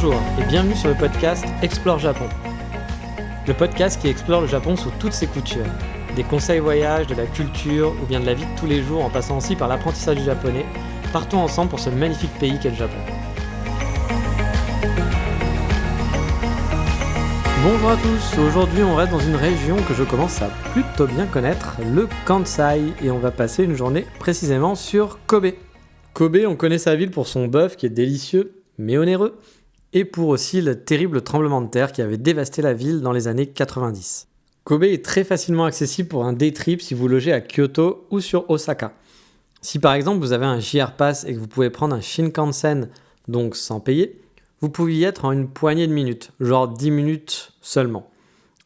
Bonjour et bienvenue sur le podcast Explore Japon. Le podcast qui explore le Japon sous toutes ses coutures. Des conseils voyage, de la culture ou bien de la vie de tous les jours en passant aussi par l'apprentissage du japonais. Partons ensemble pour ce magnifique pays qu'est le Japon. Bonjour à tous, aujourd'hui on reste dans une région que je commence à plutôt bien connaître, le Kansai, et on va passer une journée précisément sur Kobe. Kobe, on connaît sa ville pour son bœuf qui est délicieux mais onéreux, et pour aussi le terrible tremblement de terre qui avait dévasté la ville dans les années 90. Kobe est très facilement accessible pour un day trip si vous logez à Kyoto ou sur Osaka. Si par exemple vous avez un JR Pass et que vous pouvez prendre un Shinkansen, donc sans payer, vous pouvez y être en une poignée de minutes, genre 10 minutes seulement.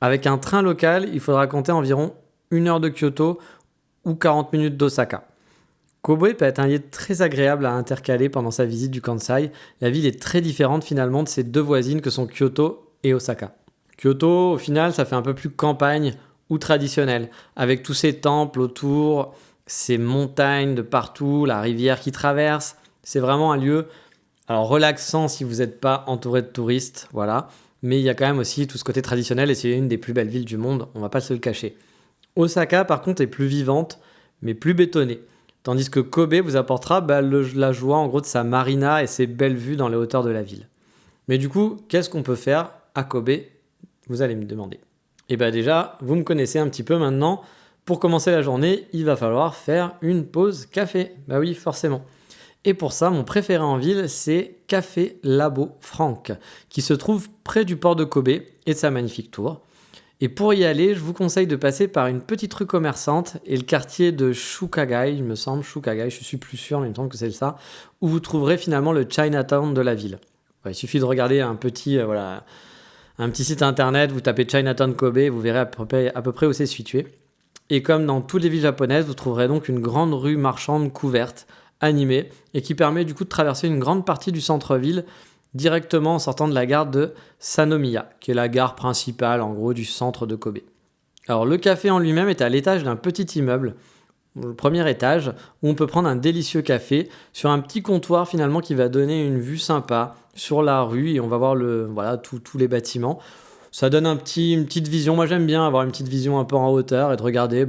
Avec un train local, il faudra compter environ 1 heure de Kyoto ou 40 minutes d'Osaka. Kobe peut être un lieu très agréable à intercaler pendant sa visite du Kansai. La ville est très différente finalement de ses deux voisines que sont Kyoto et Osaka. Kyoto, au final, ça fait un peu plus campagne ou traditionnel, avec tous ces temples autour, ces montagnes de partout, la rivière qui traverse. C'est vraiment un lieu relaxant si vous n'êtes pas entouré de touristes, voilà. Mais il y a quand même aussi tout ce côté traditionnel et c'est une des plus belles villes du monde, on ne va pas se le cacher. Osaka, par contre, est plus vivante, mais plus bétonnée. Tandis que Kobe vous apportera la joie en gros de sa marina et ses belles vues dans les hauteurs de la ville. Mais du coup, qu'est-ce qu'on peut faire à Kobe ? Vous allez me demander. Et déjà, vous me connaissez un petit peu maintenant. Pour commencer la journée, il va falloir faire une pause café. Bah oui, forcément. Et pour ça, mon préféré en ville, c'est Café Labo Frank, qui se trouve près du port de Kobe et de sa magnifique tour. Et pour y aller, je vous conseille de passer par une petite rue commerçante et le quartier de Shukagai, il me semble, Shukagai, je suis plus sûr, mais il me semble que c'est ça, où vous trouverez finalement le Chinatown de la ville. Il suffit de regarder un petit site internet, vous tapez Chinatown Kobe, vous verrez à peu près où c'est situé. Et comme dans toutes les villes japonaises, vous trouverez donc une grande rue marchande couverte, animée, et qui permet du coup de traverser une grande partie du centre-ville directement en sortant de la gare de Sanomiya, qui est la gare principale en gros du centre de Kobe. Alors le café en lui-même est à l'étage d'un petit immeuble, le premier étage, où on peut prendre un délicieux café sur un petit comptoir finalement qui va donner une vue sympa sur la rue et on va voir tous les bâtiments. Ça donne une petite vision, moi j'aime bien avoir une petite vision un peu en hauteur et de regarder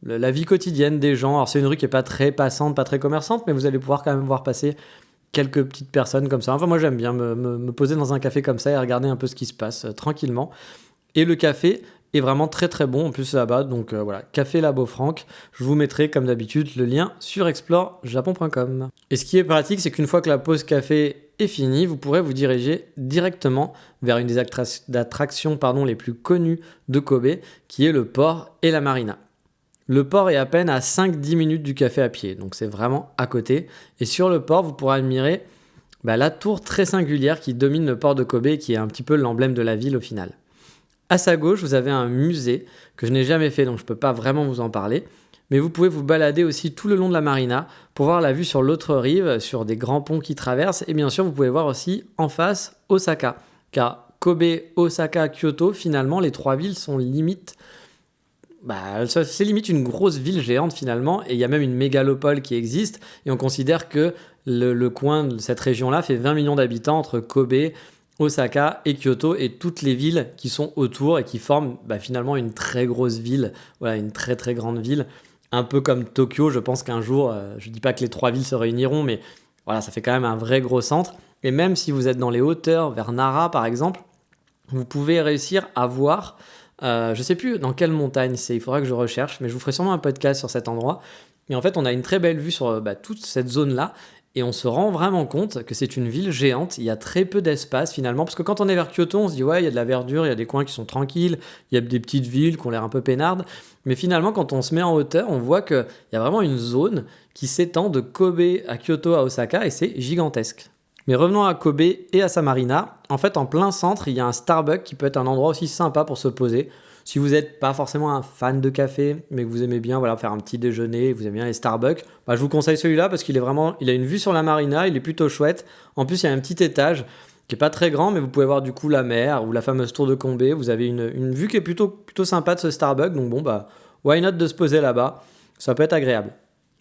la vie quotidienne des gens. Alors c'est une rue qui n'est pas très passante, pas très commerçante, mais vous allez pouvoir quand même voir passer quelques petites personnes comme ça. Enfin, moi, j'aime bien me poser dans un café comme ça et regarder un peu ce qui se passe tranquillement. Et le café est vraiment très très bon. En plus, c'est là-bas. Donc Café Labo Frank. Je vous mettrai, comme d'habitude, le lien sur explorejapon.com. Et ce qui est pratique, c'est qu'une fois que la pause café est finie, vous pourrez vous diriger directement vers une des attractions les plus connues de Kobe, qui est le port et la marina. Le port est à peine à 5-10 minutes du café à pied, donc c'est vraiment à côté. Et sur le port, vous pourrez admirer la tour très singulière qui domine le port de Kobe, qui est un petit peu l'emblème de la ville au final. À sa gauche, vous avez un musée que je n'ai jamais fait, donc je ne peux pas vraiment vous en parler. Mais vous pouvez vous balader aussi tout le long de la marina pour voir la vue sur l'autre rive, sur des grands ponts qui traversent. Et bien sûr, vous pouvez voir aussi en face Osaka. Car Kobe, Osaka, Kyoto, finalement, les trois villes sont limite... c'est limite une grosse ville géante finalement, et il y a même une mégalopole qui existe, et on considère que le coin de cette région-là fait 20 millions d'habitants entre Kobe, Osaka et Kyoto, et toutes les villes qui sont autour et qui forment finalement une très grosse ville, une très très grande ville, un peu comme Tokyo. Je pense qu'un jour, je dis pas que les trois villes se réuniront, mais ça fait quand même un vrai gros centre, et même si vous êtes dans les hauteurs, vers Nara par exemple, vous pouvez réussir à voir... je ne sais plus dans quelle montagne c'est, il faudra que je recherche, mais je vous ferai sûrement un podcast sur cet endroit. Et en fait, on a une très belle vue sur toute cette zone-là, et on se rend vraiment compte que c'est une ville géante. Il y a très peu d'espace finalement, parce que quand on est vers Kyoto, on se dit il y a de la verdure, il y a des coins qui sont tranquilles, il y a des petites villes qui ont l'air un peu peinardes. Mais finalement, quand on se met en hauteur, on voit qu'il y a vraiment une zone qui s'étend de Kobe à Kyoto à Osaka, et c'est gigantesque. Mais revenons à Kobe et à sa marina. En fait, en plein centre, il y a un Starbucks qui peut être un endroit aussi sympa pour se poser. Si vous n'êtes pas forcément un fan de café, mais que vous aimez bien faire un petit déjeuner, vous aimez bien les Starbucks, je vous conseille celui-là parce qu'il a une vue sur la marina, il est plutôt chouette. En plus, il y a un petit étage qui n'est pas très grand, mais vous pouvez voir du coup la mer ou la fameuse tour de Kobe. Vous avez une vue qui est plutôt sympa de ce Starbucks, donc why not de se poser là-bas, ça peut être agréable.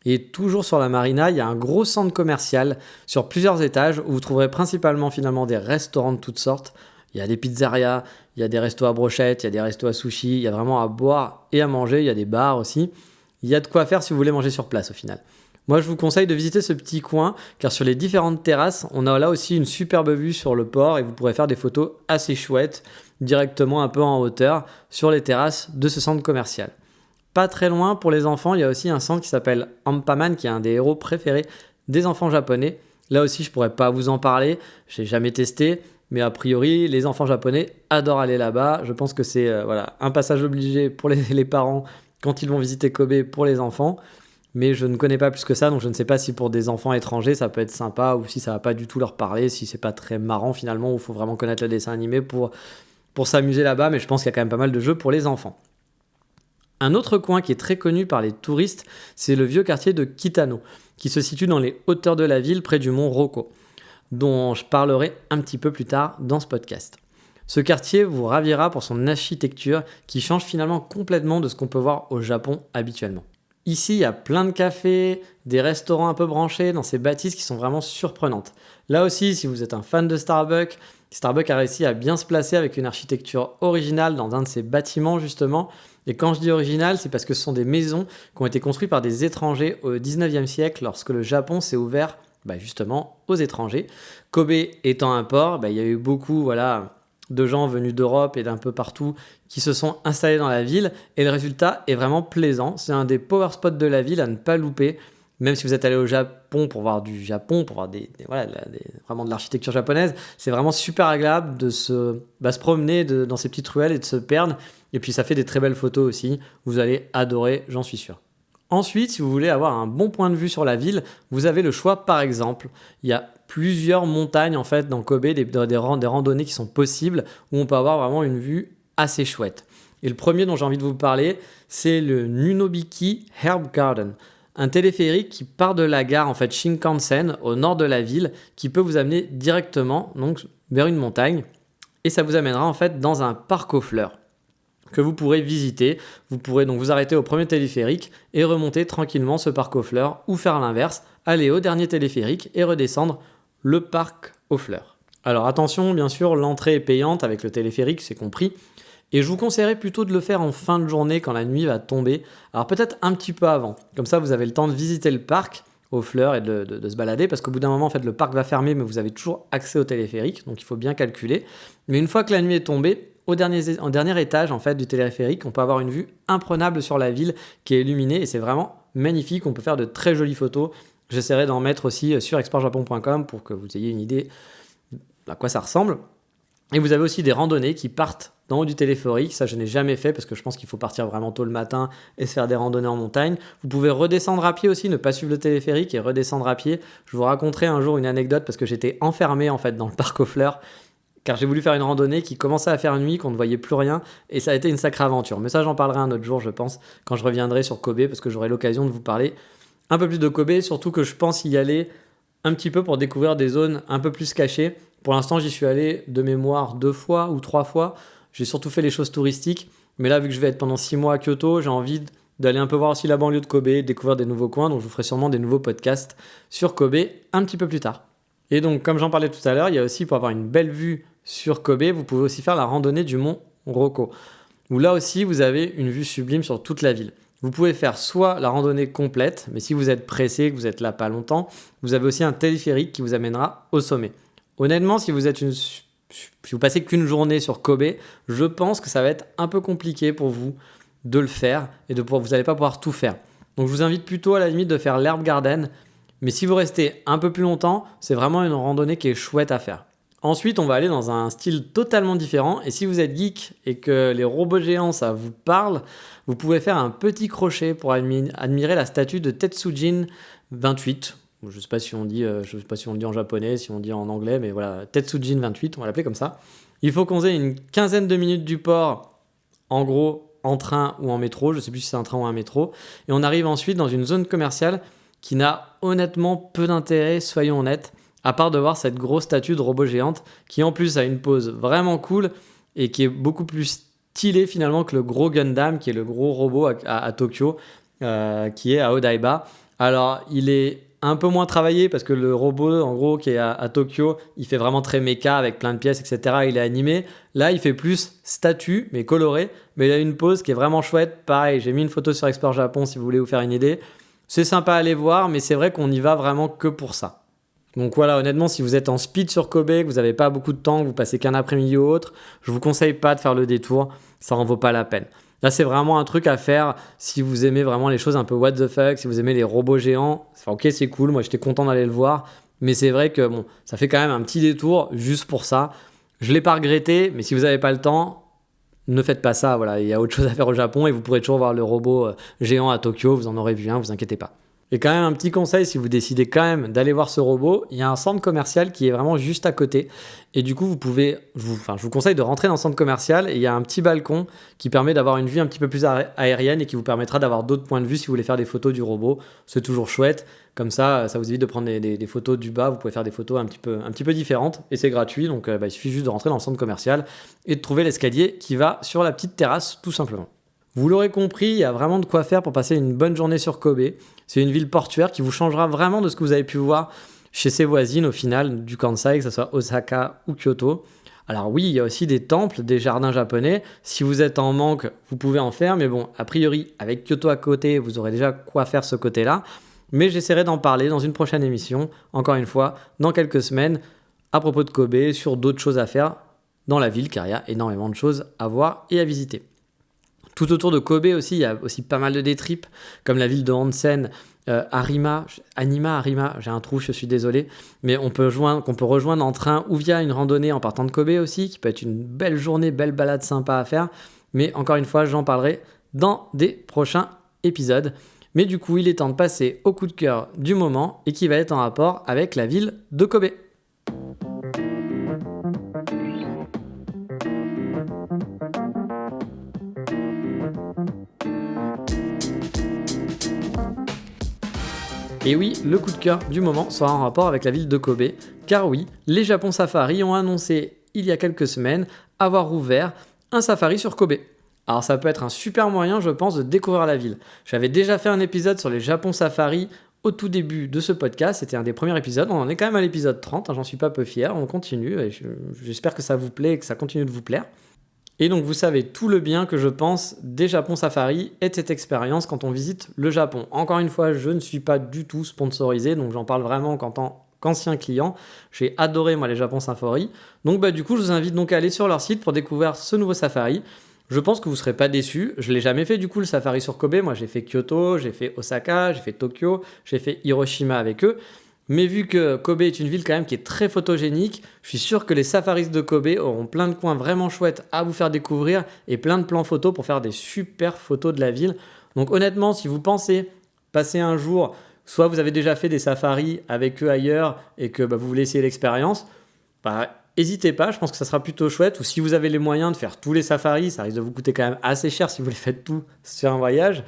Et toujours sur la marina, il y a un gros centre commercial sur plusieurs étages où vous trouverez principalement finalement des restaurants de toutes sortes. Il y a des pizzerias, il y a des restos à brochettes, il y a des restos à sushi, il y a vraiment à boire et à manger, il y a des bars aussi. Il y a de quoi faire si vous voulez manger sur place au final. Moi, je vous conseille de visiter ce petit coin car sur les différentes terrasses, on a là aussi une superbe vue sur le port et vous pourrez faire des photos assez chouettes directement un peu en hauteur sur les terrasses de ce centre commercial. Pas très loin, pour les enfants, il y a aussi un centre qui s'appelle Ampaman, qui est un des héros préférés des enfants japonais. Là aussi, je ne pourrais pas vous en parler, je n'ai jamais testé, mais a priori, les enfants japonais adorent aller là-bas. Je pense que c'est un passage obligé pour les parents quand ils vont visiter Kobe pour les enfants. Mais je ne connais pas plus que ça, donc je ne sais pas si pour des enfants étrangers, ça peut être sympa ou si ça ne va pas du tout leur parler, si c'est pas très marrant finalement, ou il faut vraiment connaître le dessin animé pour s'amuser là-bas, mais je pense qu'il y a quand même pas mal de jeux pour les enfants. Un autre coin qui est très connu par les touristes, c'est le vieux quartier de Kitano, qui se situe dans les hauteurs de la ville près du mont Roko, dont je parlerai un petit peu plus tard dans ce podcast. Ce quartier vous ravira pour son architecture qui change finalement complètement de ce qu'on peut voir au Japon habituellement. Ici, il y a plein de cafés, des restaurants un peu branchés dans ces bâtisses qui sont vraiment surprenantes. Là aussi, si vous êtes un fan de Starbucks a réussi à bien se placer avec une architecture originale dans un de ses bâtiments justement. Et quand je dis original, c'est parce que ce sont des maisons qui ont été construites par des étrangers au 19e siècle lorsque le Japon s'est ouvert justement aux étrangers. Kobe étant un port, il y a eu beaucoup de gens venus d'Europe et d'un peu partout qui se sont installés dans la ville et le résultat est vraiment plaisant. C'est un des power spots de la ville à ne pas louper. Même si vous êtes allé au Japon pour voir du Japon, pour voir vraiment de l'architecture japonaise, c'est vraiment super agréable de se promener dans ces petites ruelles et de se perdre. Et puis ça fait des très belles photos aussi. Vous allez adorer, j'en suis sûr. Ensuite, si vous voulez avoir un bon point de vue sur la ville, vous avez le choix par exemple. Il y a plusieurs montagnes en fait dans Kobe, des randonnées qui sont possibles où on peut avoir vraiment une vue assez chouette. Et le premier dont j'ai envie de vous parler, c'est le Nunobiki Herb Garden. Un téléphérique qui part de la gare en fait Shinkansen au nord de la ville qui peut vous amener directement donc, vers une montagne et ça vous amènera en fait dans un parc aux fleurs que vous pourrez visiter. Vous pourrez donc vous arrêter au premier téléphérique et remonter tranquillement ce parc aux fleurs ou faire l'inverse, aller au dernier téléphérique et redescendre le parc aux fleurs. Alors attention, bien sûr, l'entrée est payante avec le téléphérique, c'est compris. Et je vous conseillerais plutôt de le faire en fin de journée quand la nuit va tomber. Alors peut-être un petit peu avant. Comme ça, vous avez le temps de visiter le parc aux fleurs et de se balader. Parce qu'au bout d'un moment, en fait, le parc va fermer, mais vous avez toujours accès au téléphérique. Donc il faut bien calculer. Mais une fois que la nuit est tombée, en dernier étage en fait, du téléphérique, on peut avoir une vue imprenable sur la ville qui est illuminée. Et c'est vraiment magnifique. On peut faire de très jolies photos. J'essaierai d'en mettre aussi sur exportjapon.com pour que vous ayez une idée à quoi ça ressemble. Et vous avez aussi des randonnées qui partent d'en haut du téléphérique. Ça, je n'ai jamais fait parce que je pense qu'il faut partir vraiment tôt le matin et se faire des randonnées en montagne. Vous pouvez redescendre à pied aussi, ne pas suivre le téléphérique et redescendre à pied. Je vous raconterai un jour une anecdote parce que j'étais enfermé en fait dans le parc aux fleurs car j'ai voulu faire une randonnée qui commençait à faire nuit, qu'on ne voyait plus rien et ça a été une sacrée aventure. Mais ça, j'en parlerai un autre jour, je pense, quand je reviendrai sur Kobe parce que j'aurai l'occasion de vous parler un peu plus de Kobe, surtout que je pense y aller un petit peu pour découvrir des zones un peu plus cachées. Pour l'instant, j'y suis allé de mémoire 2 fois ou 3 fois. J'ai surtout fait les choses touristiques. Mais là, vu que je vais être pendant 6 mois à Kyoto, j'ai envie d'aller un peu voir aussi la banlieue de Kobe, découvrir des nouveaux coins. Donc, je vous ferai sûrement des nouveaux podcasts sur Kobe un petit peu plus tard. Et donc, comme j'en parlais tout à l'heure, il y a aussi, pour avoir une belle vue sur Kobe, vous pouvez aussi faire la randonnée du mont Roko, où là aussi, vous avez une vue sublime sur toute la ville. Vous pouvez faire soit la randonnée complète, mais si vous êtes pressé, que vous êtes là pas longtemps, vous avez aussi un téléphérique qui vous amènera au sommet. Honnêtement, si vous passez qu'une journée sur Kobe, je pense que ça va être un peu compliqué pour vous de le faire et vous n'allez pas pouvoir tout faire. Donc je vous invite plutôt à la limite de faire l'Herb Garden, mais si vous restez un peu plus longtemps, c'est vraiment une randonnée qui est chouette à faire. Ensuite, on va aller dans un style totalement différent et si vous êtes geek et que les robots géants ça vous parle, vous pouvez faire un petit crochet pour admirer la statue de Tetsujin 28. Je ne sais pas si on dit en japonais, si on dit en anglais, mais voilà, Tetsujin 28, on va l'appeler comme ça. Il faut qu'on ait une quinzaine de minutes du port, en gros, en train ou en métro. Je ne sais plus si c'est un train ou un métro. Et on arrive ensuite dans une zone commerciale qui n'a honnêtement peu d'intérêt, soyons honnêtes, à part de voir cette grosse statue de robot géante qui en plus a une pose vraiment cool et qui est beaucoup plus stylé finalement que le gros Gundam qui est le gros robot à Tokyo qui est à Odaiba. Alors, il est un peu moins travaillé parce que le robot, en gros, qui est à Tokyo, il fait vraiment très méca avec plein de pièces, etc. Il est animé. Là, il fait plus statue, mais coloré. Mais il a une pose qui est vraiment chouette. Pareil, j'ai mis une photo sur Expert Japon si vous voulez vous faire une idée. C'est sympa à aller voir, mais c'est vrai qu'on n'y va vraiment que pour ça. Donc voilà, honnêtement, si vous êtes en speed sur Kobe, que vous n'avez pas beaucoup de temps, que vous passez qu'un après-midi ou autre, je vous conseille pas de faire le détour. Ça en vaut pas la peine. Là, c'est vraiment un truc à faire si vous aimez vraiment les choses un peu what the fuck, si vous aimez les robots géants. Enfin, ok, c'est cool, moi j'étais content d'aller le voir, mais c'est vrai que bon, ça fait quand même un petit détour juste pour ça. Je ne l'ai pas regretté, mais si vous n'avez pas le temps, ne faites pas ça. Voilà, il y a autre chose à faire au Japon et vous pourrez toujours voir le robot géant à Tokyo, vous en aurez vu un, vous inquiétez pas. Et quand même un petit conseil, si vous décidez quand même d'aller voir ce robot, il y a un centre commercial qui est vraiment juste à côté. Et du coup, je vous conseille de rentrer dans le centre commercial et il y a un petit balcon qui permet d'avoir une vue un petit peu plus aérienne et qui vous permettra d'avoir d'autres points de vue si vous voulez faire des photos du robot. C'est toujours chouette. Comme ça vous évite de prendre des photos du bas. Vous pouvez faire des photos un petit peu différentes et c'est gratuit. Donc il suffit juste de rentrer dans le centre commercial et de trouver l'escalier qui va sur la petite terrasse tout simplement. Vous l'aurez compris, il y a vraiment de quoi faire pour passer une bonne journée sur Kobe. C'est une ville portuaire qui vous changera vraiment de ce que vous avez pu voir chez ses voisines au final du Kansai, que ce soit Osaka ou Kyoto. Alors oui, il y a aussi des temples, des jardins japonais. Si vous êtes en manque, vous pouvez en faire. Mais bon, a priori, avec Kyoto à côté, vous aurez déjà quoi faire ce côté-là. Mais j'essaierai d'en parler dans une prochaine émission, encore une fois, dans quelques semaines, à propos de Kobe, sur d'autres choses à faire dans la ville, car il y a énormément de choses à voir et à visiter. Tout autour de Kobe aussi, il y a aussi pas mal de détripes, comme la ville de Onsen, Arima, j'ai un trou, je suis désolé, mais qu'on peut rejoindre en train ou via une randonnée en partant de Kobe aussi, qui peut être une belle journée, belle balade sympa à faire. Mais encore une fois, j'en parlerai dans des prochains épisodes. Mais du coup, il est temps de passer au coup de cœur du moment et qui va être en rapport avec la ville de Kobe. Et oui, le coup de cœur du moment sera en rapport avec la ville de Kobe, car oui, les Japon Safari ont annoncé il y a quelques semaines avoir ouvert un safari sur Kobe. Alors ça peut être un super moyen, je pense, de découvrir la ville. J'avais déjà fait un épisode sur les Japon Safari au tout début de ce podcast, c'était un des premiers épisodes, on en est quand même à l'épisode 30, j'en suis pas peu fier, on continue, et j'espère que ça vous plaît et que ça continue de vous plaire. Et donc vous savez tout le bien que je pense des Japon Safari et de cette expérience quand on visite le Japon. Encore une fois, je ne suis pas du tout sponsorisé, donc j'en parle vraiment qu'en tant qu'ancien client. J'ai adoré moi les Japon Safari. Donc du coup, je vous invite donc à aller sur leur site pour découvrir ce nouveau safari. Je pense que vous ne serez pas déçus. Je ne l'ai jamais fait du coup le safari sur Kobe. Moi j'ai fait Kyoto, j'ai fait Osaka, j'ai fait Tokyo, j'ai fait Hiroshima avec eux. Mais vu que Kobe est une ville quand même qui est très photogénique, je suis sûr que les safaris de Kobe auront plein de coins vraiment chouettes à vous faire découvrir et plein de plans photos pour faire des super photos de la ville. Donc honnêtement, si vous pensez passer un jour, soit vous avez déjà fait des safaris avec eux ailleurs et que vous voulez essayer l'expérience, n'hésitez pas, je pense que ça sera plutôt chouette. Ou si vous avez les moyens de faire tous les safaris, ça risque de vous coûter quand même assez cher si vous les faites tous sur un voyage.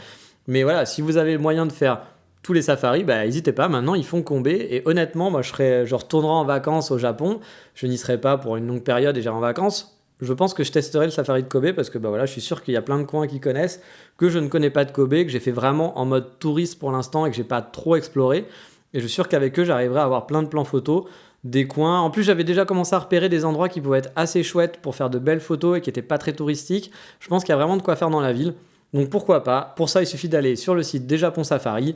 Mais voilà, si vous avez le moyen de faire tous les safaris, n'hésitez pas, maintenant ils font Kobe et honnêtement, moi je retournerai en vacances au Japon, je n'y serai pas pour une longue période et j'irai en vacances. Je pense que je testerai le safari de Kobe parce que je suis sûr qu'il y a plein de coins qui connaissent, que je ne connais pas de Kobe, que j'ai fait vraiment en mode touriste pour l'instant et que j'ai pas trop exploré. Et je suis sûr qu'avec eux, j'arriverai à avoir plein de plans photos, des coins. En plus, j'avais déjà commencé à repérer des endroits qui pouvaient être assez chouettes pour faire de belles photos et qui n'étaient pas très touristiques. Je pense qu'il y a vraiment de quoi faire dans la ville. Donc pourquoi pas. Pour ça, il suffit d'aller sur le site des Japon Safari.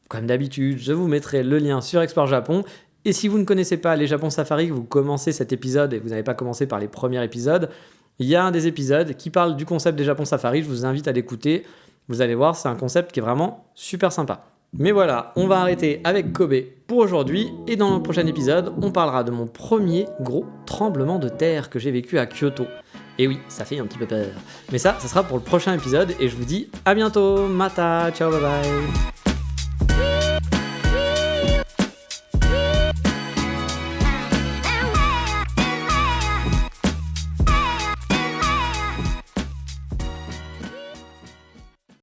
Comme d'habitude, je vous mettrai le lien sur Expert Japon. Et si vous ne connaissez pas les Japon Safari, que vous commencez cet épisode et vous n'avez pas commencé par les premiers épisodes, il y a un des épisodes qui parle du concept des Japon Safari. Je vous invite à l'écouter. Vous allez voir, c'est un concept qui est vraiment super sympa. Mais voilà, on va arrêter avec Kobe pour aujourd'hui. Et dans le prochain épisode, on parlera de mon premier gros tremblement de terre que j'ai vécu à Kyoto. Et oui, ça fait un petit peu peur. Mais ça sera pour le prochain épisode. Et je vous dis à bientôt. Mata, ciao, bye bye.